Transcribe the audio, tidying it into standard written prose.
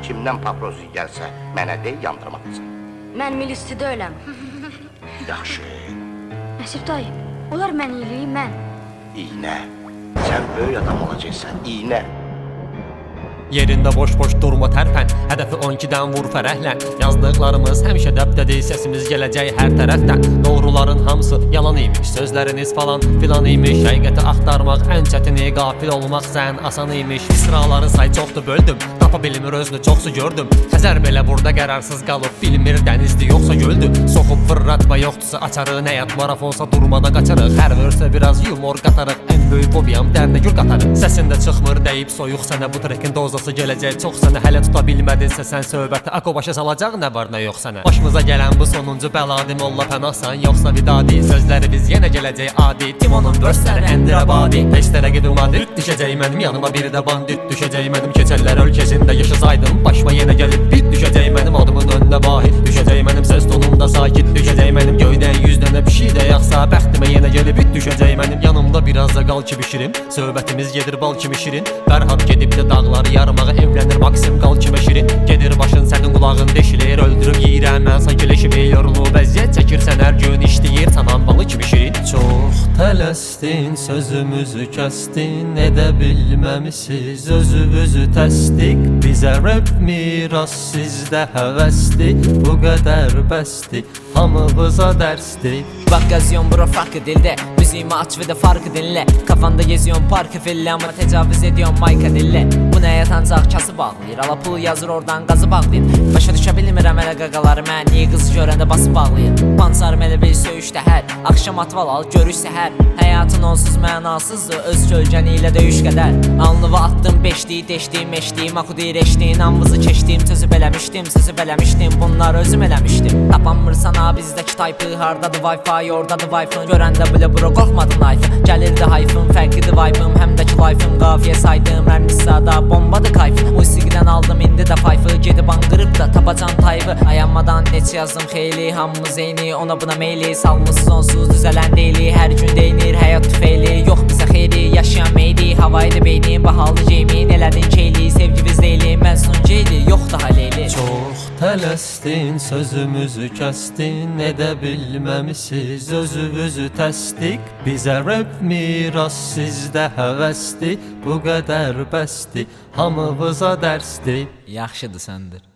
Kimdən paprosu gəlsə, mənə dey yandırmalısın. Mən milisli deyiləm. Yaxşı. Nəsib dayı, onlar mən iyiliyi mən. İynə. Sən böyük adam olacaqsan, iynə. Yerində boş-boş durma tərpən, hədəfi 12-dən vur fərəhlə. Yazdıqlarımız həmişə dəbdədir, səsimiz gələcək hər tərəfdən. Doğruların hamısı yalan imiş, sözləriniz falan filan imiş. Həqiqəti axtarmaq ən çətini, qafil olmaq sən asan imiş. İsraların say çoxdur böldüm, tapa bilmir özünü çoxsu gördüm. Xəzər belə burada qərarsız qalıb, bilmir dənizdir yoxsa göldür. Soxub fırratma yoxdursa açarıq, nəyət marafonsa durmadan qaçarıq. Hər versə biraz yumor qatarıq, ən böyük fobiyam dərdə gül qatarıq. Səsində çıxmır deyib soyuq sənə, bu trekin dozası gələcək çox sənə. Hələ tuta bilmədinsə sən söhbəti, ako başa salacaq nə var nə yox sənə. Başımıza gələn bu sonuncu bəladı, molla pənahsan yoxsa vidadi. Sözlərimiz yenə gələcək adi, Timonun börsləri əndirabadi. Peşlərə gidilmadı, düşəcək mənim yanıma bir də bandit. Düşəcək mənim keçəllər ölkəsində yaşasaydım, başıma yenə gəlib bit. Düşəcək mənim adımın önündə vahid, düşəcək mənim səs tonumda sakit. Düşəcək mənim göydən 100 dənə bir şey də yaxsa, bəxtimə yenə gəlib bit. Düşəcək mənim yanımda biraz da qal kimi şirin, söhbətimiz gedir bal kimi şirin. Fərhad gedib də dağları yarmağı, evlənir Maksim qal kimi şirin. Gedir başın sənin qulağın deşilir, öldürüb yiyirəm mən sanki leşimi. Yorulub əziyyət çəkirsən hər gün işləyir sanan balı kimi şirin. Çox tələsdin, sözümüzü kəstin, edə bilməmisiz özünüzü təsdiq. Bizə rap miras, sizdə həvəsdir, bu qədər bəsdir, hamımıza dərsdir. Bak yazıyorum bura farklı dilde, müziğimi aç ve de farkı dinle. Kafanda geziyorum parkı fille ama tecavüz ediyorum mayka dille. Bu neye ancaq kası bağlayır, ala pulu yazır oradan qazı bağlayır. Başa düşə bilmirəm elə qaqaları, mən niye qızı görəndə bası bağlayır. Pansarım elə bir söyüşdə hər, akşam atval al görüş səhər. Həyatın onsuz mənasızdır, öz kölgəni ilə döyüş qədər. Alnıva attım beşliyi, deşdiyim, eşdiyim, akudir eşdiyim, anvızı keçdiyim, sözü bələmişdim, bunlar özüm eləmişdim. Tapanmırsan ha bizdəki taypı, hardadır Wi-Fi, oradadır Wi-Fi. Görəndə bile bro qorxmadım nayfı, gəlirdi hayfım, fərqlidir vibe'ım, həmdəki life'ım, qafiyə saydım, hər misada bombadır kayfı. Musiqidən aldım indi də fayfı, gedib anqırıb da tapacan tayfı. Ayanmadan neçə yazdım xeyli, hamımız eyni, ona buna meyli. Salmısız onsuz düzələn deyili, hər gün deyinir həyat tüfeyli. Yox bizə xeyri, yaşayan meyli, havaydı beynim, bahalı ceymin. Elədin keyli, sevgi biz deyli, mən sunceyli, yox daha leyli. Çox tələsdin, sözümüzü kəstin, edə bilməmisiz özünüzü təsdiq. Bizə rap miras, sizdə həvəsdir, bu qədər bəsdir, hamımıza dərsdir. Yaxşıdır səndir.